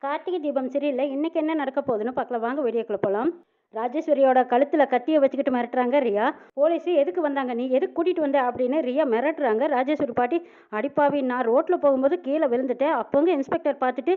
கார்த்திகை தீபம் சரியில்லை. இன்னைக்கு என்ன நடக்க போகுதுன்னு பார்க்கலாம். வாங்க வீடியோக்குள்ள போலாம். ராஜேஸ்வரியோட கழுத்துல கத்தியை வச்சுக்கிட்டு மிரட்டுறாங்க ரியா. போலீஸ் எதுக்கு வந்தாங்க, நீ எதுக்கு கூட்டிட்டு வந்த அப்படின்னு ரியா மிரட்டுறாங்க. ராஜேஸ்வரி பாட்டி, அடிப்பாவி, நான் ரோட்ல போகும்போது கீழே விழுந்துட்டேன். அப்போங்க இன்ஸ்பெக்டர் பார்த்துட்டு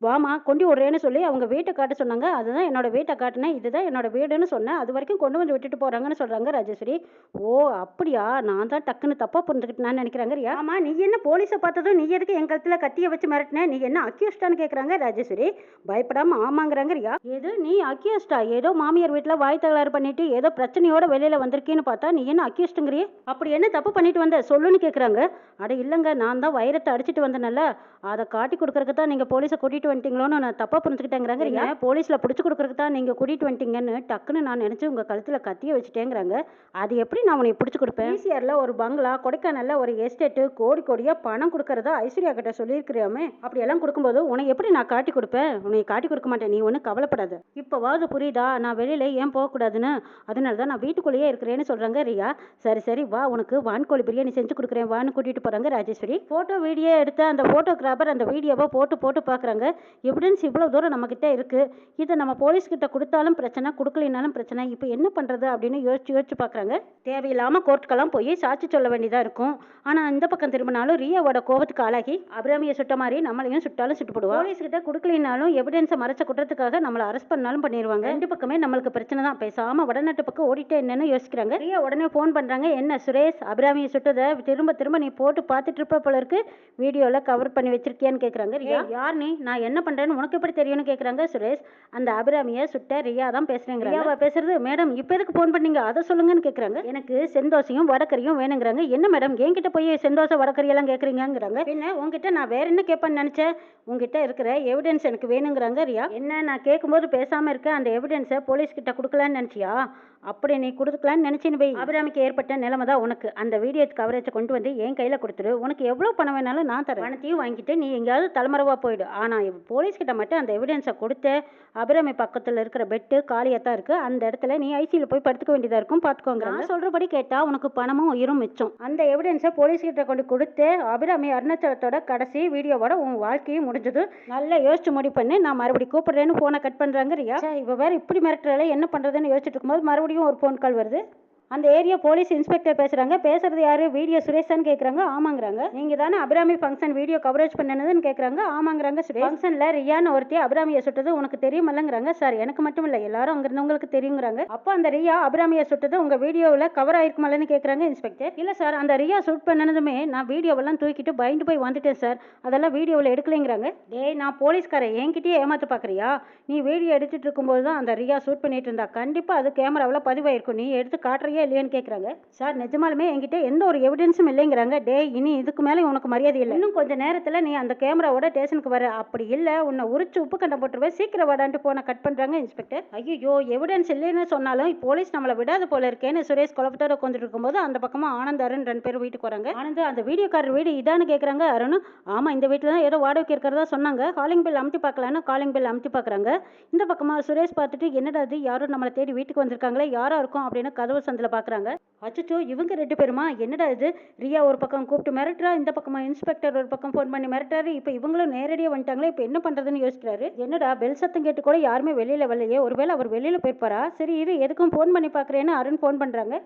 வாமா கொண்டு விடுறேன்னு சொல்லி அவங்க வீட்டை காட்ட சொன்னாங்க. அதுதான் என்னோட வீட்டை காட்டினேன், இதுதான் என்னோட வீடுன்னு சொன்னேன். அது வரைக்கும் கொண்டு வந்து விட்டுட்டு போறாங்கன்னு சொல்றாங்க ராஜேஸ்வரி. ஓ அப்படியா, நான் தான் டக்குன்னு தப்பா புரிஞ்சுக்கிட்டு நான் நினைக்கிறாங்க ரியா. ஆமா, நீ என்ன போலீஸை பார்த்ததும் நீ எதுக்கு என் கழுத்துல கத்தியை வச்சு மிரட்டின, நீ என்ன அக்யூஸ்டான்னு கேட்குறாங்க ராஜேஸ்வரி. பயப்படாம ஆமாங்கிறாங்க ரியா. ஏதோ நீ அக்யூஸ்டா, ஏதோ மாமியார் வீட்டில் வாய் தகராறு பண்ணிட்டு ஏதோ பிரச்சனையோட வெளியில வந்திருக்கேன்னு பார்த்தா நீ என்ன அக்யூஸ்டுங்கிறியே, அப்படி என்ன தப்பு பண்ணிட்டு வந்த சொல்லுன்னு கேட்குறாங்க. அட இல்லைங்க, நான் தான் வைரத்தை அடிச்சிட்டு வந்தேன்ல, அதை காட்டி கொடுக்கறதுக்கு தான் நீங்கள் போலீஸை கூட்டிகிட்டு வந்துட்டீங்களோன்னு நான் தப்பாக புரிஞ்சுக்கிட்டேங்கிறாங்க. ஏன் போலீஸில் பிடிச்சி கொடுக்கறதுக்கு தான் நீங்கள் கூட்டிகிட்டு வந்துட்டீங்கன்னு டக்குன்னு நான் நினச்சி உங்கள் கழுத்தில் கத்தியை வச்சுட்டேங்கிறாங்க. அது எப்படி நான் உனக்கு பிடிச்சி கொடுப்பேன்? ஈசிஆரில் ஒரு பங்களா, கொடைக்கானலில் ஒரு எஸ்டேட்டு, கோடி கோடியாக பணம் கொடுக்கறதா ஐஸ்வர்யா கிட்ட சொல்லியிருக்கிறியாமே, அப்படியெல்லாம் கொடுக்கும்போது உனக்கு எப்படி நான் காட்டி கொடுப்பேன்? உனக்கு காட்டி கொடுக்க மாட்டேன், நீ ஒன்றும் கவலைப்படாத. இப்போவாவது புரியுதா நான் வெளியில் ஏன் போகக்கூடாதுன்னு? அதனால தான் நான் வீட்டுக்குள்ளேயே இருக்கிறேன்னு சொல்கிறாங்க ரியா. சரி சரி வா, உனக்கு வான்கோழி பிரியாணி செஞ்சு கொடுக்குறேன் வான்னு கூட்டிகிட்டு போகிறாங்க ராஜேஸ்வரி. ஃபோட்டோ வீடியோ எடுத்த அந்த ஃபோட்டோகிராஃபர் அந்த வீடியோவை போட்டு பார்க்குறாங்க. எவிடன்ஸ் இவ்வளோ தூரம் நம்மக்கிட்ட இருக்குது, இதை நம்ம போலீஸ்கிட்ட கொடுத்தாலும் பிரச்சனை, கொடுக்கலினாலும் பிரச்சனை, இப்போ என்ன பண்ணுறது அப்படின்னு யோசிச்சு பார்க்குறாங்க. தேவையில்லாமல் கோர்ட்டுக்கெல்லாம் போய் சாட்சி சொல்ல வேண்டியதாக இருக்கும். ஆனால் இந்த பக்கம் திரும்பினாலும் ரியாவோட கோபத்துக்கு ஆளாகி அபிராமியை சுட்ட மாதிரி நம்மளையும் சுட்டாலும் சுட்டுப்படுவோம். போலீஸ்கிட்ட கொடுக்கலினாலும் எவிடன்ஸை மறைச்ச குற்றத்துக்காக நம்மளை அரெஸ்ட் பண்ணாலும் பண்ணிடுவாங்க. ரெண்டு பக்கமே நம்மளுக்கு பிரச்சனை தான். பேசாமல் வடநாட்டு பக்கம் ஓடிட்டே என்னன்னு யோசிக்கிறாங்க. ரியா உடனே ஃபோன் பண்ணுறாங்க. என்ன சுரேஷ், அபிராமியை சுட்டதை திரும்ப திரும்ப நீ போட்டு பார்த்துட்டு இருப்ப போல இருக்கு, வீடியோவில் கவர் பண்ணி வச்சிருக்கியான்னு கேட்குறாங்க. ரியா, யார் நீ, நான் என்ன பண்ணுறேன்னு உனக்கு எப்படி தெரியும்னு கேட்குறாங்க சுரேஷ். அந்த அபிராமியை சுட்ட ரியா தான் பேசுகிறேங்க. ரியாவா பேசுறது? மேடம் இப்போ எதுக்கு ஃபோன் பண்ணீங்க, அதை சொல்லுங்கன்னு கேட்குறாங்க. எனக்கு செந்தோசையும் வடக்கறியும் வேணுங்கிறாங்க. என்ன மேடம் என்கிட்ட போய் செந்தோசை வடக்கறியெல்லாம் கேட்குறீங்கிறாங்க. பின்ன உங்ககிட்ட நான் வேற என்ன கேட்பேன்னு நினச்சேன், உங்ககிட்ட இருக்கிற எவிடன்ஸ் எனக்கு வேணுங்கிறாங்க ரியா. என்ன நான் கேட்கும்போது பேசாமல் இருக்க, அந்த எவிடன்ஸை போலீஸ்கிட்ட கொடுக்கலான்னு நினச்சியா? அப்படி நீ கொடுக்கலான்னு நினச்சின்னு போய் அபிராமிக்கு ஏற்பட்ட நிலைமை தான் உனக்கு. அந்த வீடியோ கவரேஜை கொண்டு வந்து என் கையில் கொடுத்துரு, உனக்கு எவ்வளோ பணம் வேணாலும் நான் தரேன். பணத்தையும் வாங்கிட்டு நீ எங்கேயாவது தலைமறைவாக போயிடு. ஆனால் போலீஸ்கிட்ட மட்டும் அந்த எவிடன்ஸை கொடுத்து அபிராமி பக்கத்தில் இருக்கிற பெட்டு காலியாக தான் இருக்குது, அந்த இடத்துல நீ ஐசியில் போய் படுத்துக்க வேண்டியதாக இருக்கும், பார்த்துக்கோங்க. நான் சொல்கிறபடி கேட்டால் உனக்கு பணமும் உயிரும் மிச்சம். அந்த எவிடன்ஸை போலீஸ்கிட்ட கொண்டு கொடுத்து அபிராமி அருணாச்சலத்தோட கடைசி வீடியோவோட உன் வாழ்க்கையும் முடிஞ்சது. நல்லா யோசிச்சு முடிவு பண்ணி நான் மறுபடியும் கூப்பிடுறேன்னு ஃபோனை கட் பண்ணுறாங்க ரியா. இவ வேறு இப்படி மிரட்டுறால, என்ன பண்ணுறதுன்னு யோசிச்சுட்டு இருக்கும்போது மறுபடியும் ஒரு ஃபோன் கால் வருது. அந்த ஏரியா போலீஸ் இன்ஸ்பெக்டர் பேசுகிறாங்க. பேசுறது யாரு, வீடியோ சுரேஷான்னு கேட்குறாங்க. ஆமாங்கிறாங்க. நீங்கள் தானே அபிராமி ஃபங்க்ஷன் வீடியோ கவரேஜ் பண்ணதுன்னு கேட்குறாங்க. ஆமாங்கிறாங்க சுரேஷ். ஃபங்க்ஷனில் ரியான்னு ஒருத்தி அபிராமியை சுட்டது உனக்கு தெரியுமல்லங்கிறாங்க. சார் எனக்கு மட்டும் இல்லை, எல்லாரும் அங்கே இருந்தவங்களுக்கு தெரியுங்கிறாங்க. அப்போ அந்த ரியா அபிராமியை சுட்டது உங்கள் வீடியோவில் கவர் ஆயிருக்குமல்லன்னு கேட்குறாங்க இன்ஸ்பெக்டர். இல்லை சார், அந்த ரியா ஷூட் பண்ணதுமே நான் வீடியோவெல்லாம் தூக்கிட்டு பயந்து போய் வந்துட்டேன் சார், அதெல்லாம் வீடியோவில் எடுக்கலைங்கிறாங்க. டேய், நான் போலீஸ்காரன், என்கிட்டயே ஏமாற்ற பார்க்குறியா? நீ வீடியோ எடுத்துட்டு இருக்கும்போது தான் அந்த ரியா ஷூட் பண்ணிட்டு இருந்தா, கண்டிப்பாக அது கேமராவில் பதிவாயிருக்கும், நீ எடுத்து காட்டுறியா இல்லையான்னு கேட்குறாங்க. சார் நிஜமாலுமே என்கிட்ட எந்த ஒரு எவிடன்ஸும் இல்லைங்கிறாங்க. டே, இனி இதுக்கு மேலே உனக்கு மரியாதை இல்லை, இன்னும் கொஞ்சம் நேரத்தில் நீ அந்த கேமராவோட ஸ்டேஷனுக்கு வர, அப்படி இல்லை உன்னை உரிச்சு உப்பு கண்டம் போட்டுருவேன், சீக்கிரம் வாடான்ட்டு போன கட் பண்ணுறாங்க இன்ஸ்பெக்டர். ஐயோ, எவிடன்ஸ் இல்லைன்னு சொன்னாலும் போலீஸ் நம்மளை விடாத போல இருக்கேன்னு சுரேஷ் குழப்பத்தோட உட்காந்துட்டு இருக்கும்போது அந்த பக்கமாக ஆனந்த் அருண் ரெண்டு பேரும் வீட்டுக்கு வராங்க. ஆனந்த், அந்த வீடியோக்காரர் வீடு இதான்னு கேட்குறாங்க. அருண், ஆமாம் இந்த வீட்டில் தான் ஏதோ வாடகைக்கு இருக்கிறதா சொன்னாங்க, காலிங் பில் அமுத்தி பார்க்கலான்னு காலிங் பில் அமுத்தி பார்க்குறாங்க. இந்த பக்கமாக சுரேஷ் பார்த்துட்டு என்னடா அது, யாரும் நம்மளை தேடி வீட்டுக்கு வந்திருக்காங்களே, யாரா இருக்கும் அப்படின்னு கதவு சந்தில் பார்க்குறாங்க. அச்சோ, இவங்க ரெண்டு பேருமா, என்னடா இது, ரியா ஒரு பக்கம் கூப்பிட்டு மிரட்டுறா, இந்த பக்கமா இன்ஸ்பெக்டர் ஒரு பக்கம் ஃபோன் பண்ணி மிரட்டாரு, இப்போ இவங்களும் நேரடியாக வந்துட்டாங்களே, இப்போ என்ன பண்ணுறதுன்னு யோசிக்கிறாரு. என்னடா பெல் சத்தம் கேட்டு கூட யாருமே வெளியில் வரலையே, ஒருவேளை அவர் வெளியில் போயிருப்பாரா? சரி இரு, எதுக்கும் ஃபோன் பண்ணி பார்க்குறேன்னு அருண் ஃபோன் பண்ணுறாங்க.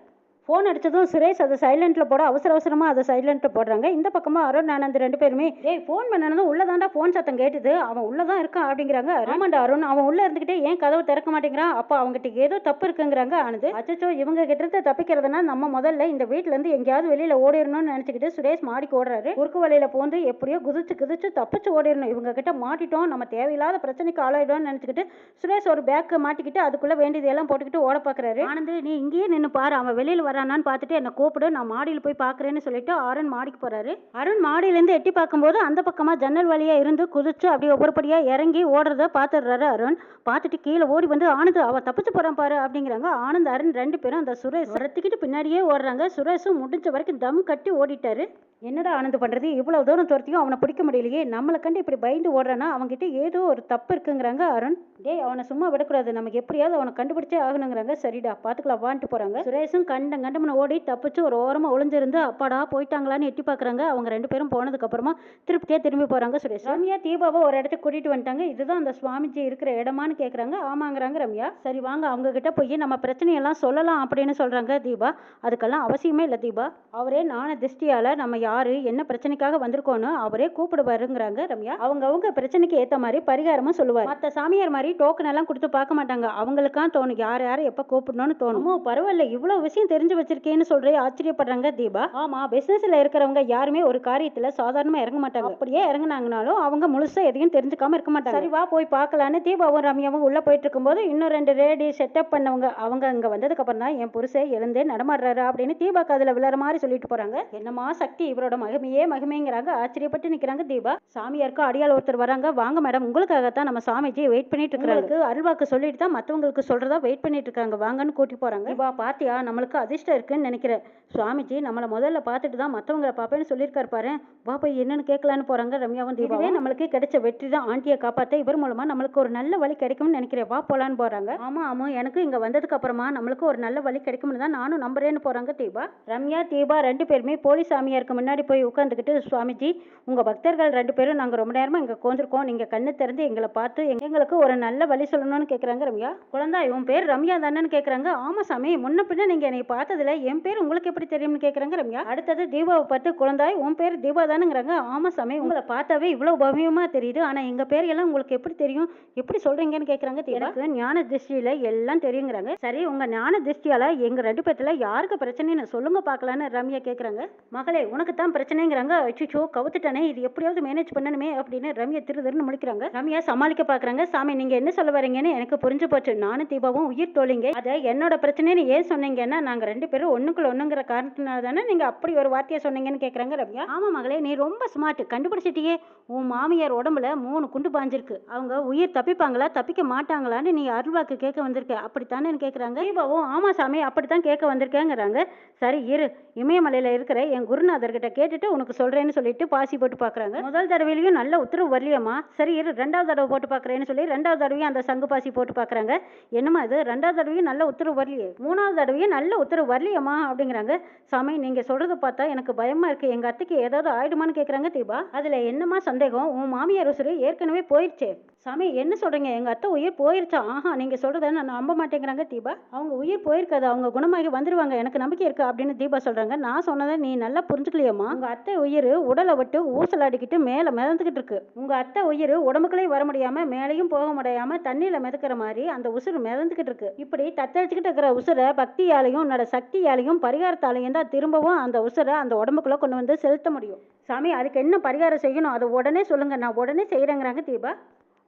ஃபோன் அடித்ததும் சுரேஷ் அதை சைலண்ட்டில் போட அவசரமாக அதை சைலண்ட்டில் போடுறாங்க. இந்த பக்கமாக அருண் ஆனந்த் ரெண்டு பேருமே, டேய் ஃபோன் பண்ணனதும் உள்ளதாண்டா ஃபோன் சத்தம் கேட்டுது, அவன் உள்ளே தான் இருக்கான் அப்படிங்கிறாங்க. ஆமாண்டா அருண், அவன் உள்ளே இருந்துக்கிட்டே ஏன் கதவு திறக்க மாட்டேங்கிறான், அப்போ அவங்ககிட்ட ஏதோ தப்பு இருக்குங்கிறாங்க ஆனந்த். அச்சோ, இவங்க கிட்ட தப்பிக்கிறதுனா நம்ம முதல்ல இந்த வீட்டிலேருந்து எங்கேயாவது வெளியில் ஓடிடணும்னு நினச்சிக்கிட்டு சுரேஷ் மாடிக்கு ஓடுறாரு. குறுக்கு வழியில் போந்து எப்படியோ குதிச்சு தப்பிச்சு ஓடிடணும், இவங்க கிட்ட மாட்டிட்டோம், நம்ம தேவையில்லாத பிரச்சனைக்கு ஆளாயிடும்னு நினச்சிக்கிட்டு சுரேஷ் ஒரு பேக்கு மாட்டிக்கிட்டு அதுக்குள்ளே வேண்டியதெல்லாம் போட்டுக்கிட்டு ஓட பார்க்குறாரு. ஆனந்த், நீ இங்கேயே நின்று பாரு, அவன் வெளியில் வரானான்னு பார்த்துட்டு என்னை கூப்பிடு, நான் மாடியில் போய் பார்க்குறேன்னு சொல்லிட்டு அருண் மாடிக்கு போறாரு. அருண் மாடியிலேருந்து எட்டி பார்க்கும்போது அந்த பக்கமாக ஜன்னல் வழியா இருந்து குதிச்சு அப்படியே ஒவ்வொருபடியாக இறங்கி ஓடுறத பார்த்துடுறாரு அருண். பார்த்துட்டு கீழே ஓடி வந்து ஆனந்த், அவன் தப்பிச்சு போறான் பாரு அப்படிங்கிறாங்க. ஆனந்த் அருண் ரெண்டு பேரும் அந்த சுரேஷ் வரத்துக்கிட்டு பின்னாடியே ஓடுறாங்க. சுரேஷும் முடிஞ்ச வரைக்கும் தம் கட்டி ஓடிட்டாரு. என்னடா ஆனந்த் பண்ணுறது, இவ்வளோ தூரம் துரத்தியும் அவனை பிடிக்க முடியலையே, நம்மளை கண்டு இப்படி பயந்து ஓடுறானா, அவன்கிட்ட ஏதோ ஒரு தப்பு இருக்குங்கிறாங்க அருண். டேய் அவனை சும்மா விடக்கூடாது, நமக்கு எப்படியாவது அவனை கண்டுபிடிச்சே ஆகணுங்கிறாங்க. சரிடா பார்த்துக்கலாம் வான்ட்டு போகிறாங்க. சுரேஷும் கண்டமனை ஓடி தப்பிச்சு ஒரு ஓரமாக ஒளிஞ்சிருந்து அப்பாடா போயிட்டாங்களான்னு எட்டி பார்க்குறாங்க. அவங்க 2 பேரும் போனதுக்கப்புறமா திருப்தியாக திரும்பி போகிறாங்க. சுரேஷ் ரம்யா தீபாவை ஒரு இடத்துக்கு கூட்டிகிட்டு வந்துட்டாங்க. இதுதான் அந்த சுவாமிஜி இருக்கிற இடமான்னு கேட்குறாங்க. ஆமாங்கிறாங்க ரம்யா. சரி வாங்க அவங்க கிட்ட போய் நம்ம பிரச்சனையெல்லாம் சொல்லலாம் அப்படின்னு சொல்கிறாங்க தீபா. அதுக்கெல்லாம் அவசியமே இல்லை தீபா, அவரே நான திருஷ்டியால் நம்ம யாரு என்ன பிரச்சனைக்காக வந்திருக்கோன்னு அவரே கூப்பிடுவாருங்கிறாங்க ரம்யா. அவங்க பிரச்சனைக்கு ஏற்ற மாதிரி பரிகாரமும் சொல்லுவார். மற்ற சாமியார் மாதிரி டோக்கன் எல்லாம் கொடுத்து பார்க்க மாட்டாங்க. அவங்களுக்கான் தோணும் யார் யாரை எப்போ கூப்பிடணும்னு தோணும். பரவாயில்ல இவ்வளோ விஷயம் தெரிஞ்சு வச்சிருக்கேன்னு சொல்றே ஆச்சரியப்படுறாங்க தீபா. ஆமா பிசினஸ்ல இருக்கிறவங்க யாருமே ஒரு காரியத்துல சாதாரணமா இறங்க மாட்டாங்க. அப்படியே இறங்குனாங்கனாலும் அவங்க முழுசா எதையும் தெரிஞ்சுக்காம இருக்க மாட்டாங்க. சரி வா போய் பார்க்கலான்னு தீபாவும் ரம்யாவும் உள்ள போயிட்டு இருக்கும்போது இன்னும் 2 ரேடி செட்டப் பண்ணவங்க அவங்க அங்க வந்ததுக்கு அப்புறம் தான் என் புருஷை எழுந்தே நடமாடுறாரு அப்படின்னு தீபா காதுல விழற மாதிரி சொல்லிட்டு போறாங்க. என்னமா சக்தி, இவரோட மகிமைங்கிறாங்க. ஆச்சரியப்பட்டு நிக்கிறாங்க தீபா. சாமியாருக்கு அடியால் ஒருத்தர் வராங்க. வாங்க மேடம், உங்களுக்காகத்தான் நம்ம சாமிஜி வெயிட் பண்ணிட்டு இருக்காங்க. அருள்வாக்கு சொல்லிட்டு தான் மற்றவங்களுக்கு சொல்றதா வெயிட் பண்ணிட்டு இருக்காங்க, வாங்கன்னு கூட்டி போறாங்க. தீபா பாத்தியா, நம்மளுக்கு அதிர்ஷ்டம் இருக்குன்னு நினைக்கிறேன். சுவாமிஜி நம்மளை முதல்ல பார்த்துட்டு தான் மற்றவங்களை பார்ப்பேன்னு சொல்லியிருக்காரு பாரு. வா போய் என்னன்னு கேட்கலான்னு போறாங்க ரம்யாவும் தீபாவே. நம்மளுக்கு கிடைச்ச வெற்றி தான் ஆண்டியை காப்பாற்ற இவர் மூலமா நம்மளுக்கு ஒரு நல்ல வழி கிடைக்கும்னு நினைக்கிறேன், வா போலான்னு போறாங்க. ஆமா எனக்கு இங்க வந்ததுக்கு அப்புறமா நம்மளுக்கு ஒரு நல்ல வழி கிடைக்கும்னு தான் நானும் நம்புறேன்னு போறாங்க தீபா. ரம்யா தீபா 2 பேருமே போலீஸ் சாமியாருக்கு முன்னாடி போய் உட்காந்துக்கிட்டு, சுவாமிஜி உங்கள் பக்தர்கள் 2 பேரும் நாங்கள் ரொம்ப நேரமாக இங்கே கோந்திருக்கோம், நீங்கள் கண்ணு திறந்து எங்களை பார்த்து எங்களுக்கு ஒரு நல்ல வழி சொல்லணும்னு கேட்குறாங்க ரம்யா. குழந்தா உன் பேர் ரம்யா தானேன்னு கேட்குறாங்க. ஆமாம் சாமி, முன்ன பின்ன நீங்கள் என்னை பார்த்ததில்ல, என் பேர் உங்களுக்கு எப்படி தெரியும்னு கேட்குறாங்க ரம்யா. அடுத்தது தீபாவை பார்த்து, குழந்தாய் உன் பேர் தீபா தானுங்கிறாங்க. ஆமாம் சாமி, உங்களை பார்த்தாவே இவ்வளோ பவ்யமாக தெரியுது, ஆனால் எங்கள் பேர் எல்லாம் உங்களுக்கு எப்படி தெரியும், எப்படி சொல்கிறீங்கன்னு கேட்குறாங்க. எனக்கு ஞான திருஷ்டியில் எல்லாம் தெரியுங்கிறாங்க. சரி உங்கள் ஞான திருஷ்டியால் எங்கள் 2 பேர்த்தில் யாருக்கு பிரச்சனைன்னு சொல்லுங்க பார்க்கலான்னு ரம்யா கேட்குறாங்க. மகளே உனக்கு தான் பிரச்சனைங்கிறாங்க. அச்சோ கவுத்துட்டானே, இது எப்படியாவது மேனேஜ் பண்ணணுமே அப்படின்னு ரம்யா திருன்னு முடிக்கிறாங்க. ரம்யா சமாளிக்க பாக்குறாங்க. சாமி நீங்க என்ன சொல்ல வரீங்கன்னு எனக்கு புரிஞ்சு போச்சு, நானும் தீபாவும் உயிர் தோழிங்க, அதை என்னோட பிரச்சனைன்னு ஏன் சொன்னீங்கன்னா நாங்க 2 பேரும் ஒண்ணுக்குள்ள ஒண்ணுங்கிற காரணத்தினால தானே நீங்க அப்படி ஒரு வார்த்தையை சொன்னீங்கன்னு கேட்குறாங்க ரம்யா. ஆமா மகளே நீ ரொம்ப ஸ்மார்ட், கண்டுபிடிச்சிட்டியே, உன் மாமியார் உடம்புல 3 குண்டு பாஞ்சிருக்கு, அவங்க உயிர் தப்பிப்பாங்களா தப்பிக்க மாட்டாங்களான்னு நீ அருள்வாக்கு கேட்க வந்திருக்க அப்படித்தானே கேட்குறாங்க. தீபாவும் ஆமா சாமி அப்படித்தான் கேட்க வந்திருக்கேங்கிறாங்க. சரி இரு, இமயமலையில இருக்கிற என் குருநாதர்கிட்ட கேட்டுட்டு உனக்கு சொல்றேன்னு சொல்லிட்டு பாசி போட்டு பாக்குறாங்க. முதல் தடவையிலையும் நல்ல உத்தரவு வரலையம்மா, சரி இரு 2வது தடவை போட்டு பாக்குறேன்னு சொல்லி 2வது தடவையும் அந்த சங்கு பாசி போட்டு பாக்குறாங்க. என்னம்மா இது 2வது தடவையும் நல்ல உத்தரவு வரலையே, 3வது தடவையும் நல்ல உத்தரவு வரலையம்மா அப்படிங்கிறாங்க. சாமி நீங்க சொல்றதை பார்த்தா எனக்கு பயமா இருக்கு, எங்க அத்தைக்கு ஏதாவது ஆயிடுமான்னு கேட்குறாங்க தீபா. அதுல என்னமா சந்தேகம், உன் மாமியார் உசுறு ஏற்கனவே போயிடுச்சு. சாமி என்ன சொல்றீங்க, எங்க அத்தை உயிர் போயிருச்சா? ஆஹா நீங்க சொல்றத நான் நம்ப மாட்டேங்கிறாங்க தீபா. அவங்க உயிர் போயிருக்காது, அவங்க குணமாகி வந்துருவாங்க, எனக்கு நம்பிக்கை இருக்கு அப்படின்னு தீபா சொல்றாங்க. நான் சொன்னதை நீ நல்லா புரிஞ்சுக்கலையம்மா, உங்க அத்தை உயிர் உடலை விட்டு ஊசலாடிக்கிட்டு மேல மிதந்துகிட்டு இருக்கு. உங்க அத்தை உயிர் உடம்புக்குள்ளேயும் வர முடியாம மேலையும் போக முடியாம தண்ணியில மிதக்கிற மாதிரி அந்த உசுறு மிதந்துகிட்டு இருக்கு. இப்படி தத்தளிச்சுக்கிட்டு இருக்கிற உசுரை பக்தியாலையும் உன்னோட சக்தியாலையும் பரிகாரத்தாலையும் தான் திரும்பவும் அந்த உசுரை அந்த உடம்புக்குள்ள கொண்டு வந்து செலுத்த முடியும். சாமி அதுக்கு என்ன பரிகாரம் செய்யணும் அதை உடனே சொல்லுங்க, நான் உடனே செய்யறேங்கிறாங்க தீபா.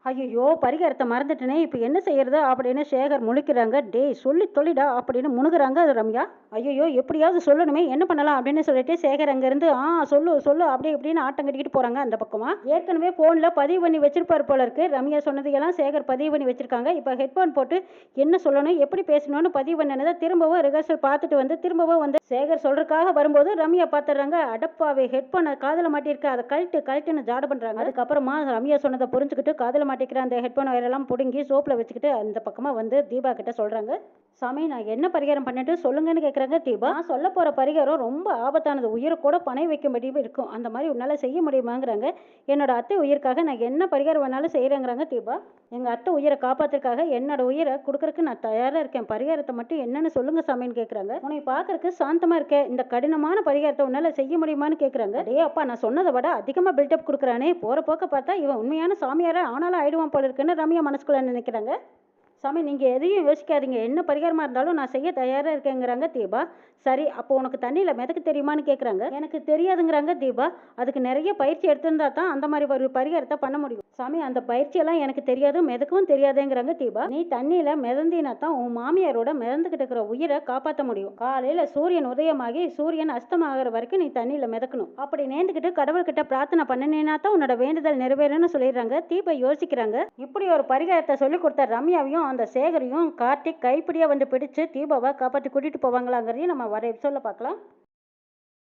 ஐயோ பரிகாரத்தை மறந்துட்டனே, இப்போ என்ன செய்யறது அப்படின்னு சேகர் முழிக்கிறாங்க. டேய் சொல்லி தொழிடா அப்படின்னு முணுகுறாங்க ரம்யா. ஐயோ எப்படியாவது சொல்லணுமே, என்ன பண்ணலாம் அப்படின்னு சொல்லிட்டு சேகர் அங்கேருந்து சொல்லு அப்படி இப்படின்னு ஆட்டம் கட்டிக்கிட்டு போகிறாங்க அந்த பக்கமா. ஏற்கனவே ஃபோனில் பதிவு பண்ணி வச்சிருப்பார் போல இருக்கு, ரம்யா சொன்னதையெல்லாம் சேகர் பதிவு பண்ணி வச்சிருக்காங்க. இப்போ ஹெட்ஃபோன் போட்டு என்ன சொல்லணும் எப்படி பேசணும்னு பதிவு பண்ணதை திரும்பவும் ரிஹர்சல் பார்த்துட்டு வந்து திரும்பவும் வந்து சேகர் சொல்றதுக்காக வரும்போது ரம்யா பார்த்துடுறாங்க. அடப்பாவே ஹெட்ஃபோனை காதில் மாட்டியிருக்க, அதை கழட்டுன்னு ஜாட பண்ணுறாங்க. அதுக்கப்புறமா ரம்யா சொன்னதை புரிஞ்சுக்கிட்டு காதில் மாட்டிக்கிற அந்த ஹெட்ஃபோன் வயரெல்லாம் பிடுங்கி சோப்பில் வச்சுக்கிட்டு அந்த பக்கமாக வந்து தீபா கிட்ட சொல்கிறாங்க. சாமி நான் என்ன பரிகாரம் பண்ணிட்டு சொல்லுங்கன்னு கேட்குறாங்க தீபா. நான் சொல்ல போகிற பரிகாரம் ரொம்ப ஆபத்தானது, உயிரை கூட பணை வைக்க முடியும் இருக்கும், அந்த மாதிரி உன்னால் செய்ய முடியுமாங்கிறாங்க. என்னோட அத்தை உயிருக்காக நான் என்ன பரிகாரம் வேணாலும் செய்கிறேங்கிறாங்க தீபா. எங்கள் அத்தை உயிரை காப்பாற்றுறதுக்காக என்னோட உயிரை கொடுக்கறதுக்கு நான் தயாராக இருக்கேன், பரிகாரத்தை மட்டும் என்னன்னு சொல்லுங்க சாமின்னு கேட்குறாங்க. உன்னை பார்க்கறதுக்கு சாந்தமாக இருக்கேன், இந்த கடினமான பரிகாரத்தை உன்னால் செய்ய முடியுமான்னு கேட்குறாங்க. டே அப்பா நான் சொன்னதை விட அதிகமாக பில்டப் கொடுக்குறானே, போகிற போக்க பார்த்தா இவன் உண்மையான சாமியாரை ஆனாலும் ஆயிடுவான் போல இருக்குன்னு ரம்யா மனசுக்குள்ள நினைக்கிறாங்க. சாமி நீங்கள் எதையும் யோசிக்காதீங்க, என்ன பரிகாரமாக இருந்தாலும் நான் செய்ய தயாராக இருக்கேங்கிறாங்க தீபா. சரி அப்போ உனக்கு தண்ணியில் மிதக்க தெரியுமான்னு கேட்குறாங்க. எனக்கு தெரியாதுங்கிறாங்க தீபா. அதுக்கு நிறைய பயிற்சி எடுத்திருந்தா தான் அந்த மாதிரி ஒரு பரிகாரத்தை பண்ண முடியும். சாமி அந்த பயிற்சியெல்லாம் எனக்கு தெரியாது, மிதக்கவும் தெரியாதுங்கிறாங்க தீபா. நீ தண்ணியில் மிதந்தினா தான் உன் மாமியாரோட மிதந்துக்கிட்டு இருக்கிற உயிரை காப்பாற்ற முடியும். காலையில் சூரியன் உதயமாகி சூரியன் அஸ்தமாகிற வரைக்கும் நீ தண்ணியில் மிதக்கணும். அப்படி நேர்ந்துக்கிட்டு கடவுள்கிட்ட பிரார்த்தனை பண்ணினா தான் உன்னோட வேண்டுதல் நிறைவேறும்னு சொல்லிடுறாங்க. தீபா யோசிக்கிறாங்க. இப்படி ஒரு பரிகாரத்தை சொல்லி கொடுத்த ரம்யாவையும் அந்த சேகரையும் கார்த்திக் கைப்பிடியா வந்து பிடிச்சு தீபாவை காப்பாற்றி கூட்டிட்டு போவாங்களாங்கிறதையும் நம்ம வர சொல்ல பார்க்கலாம்.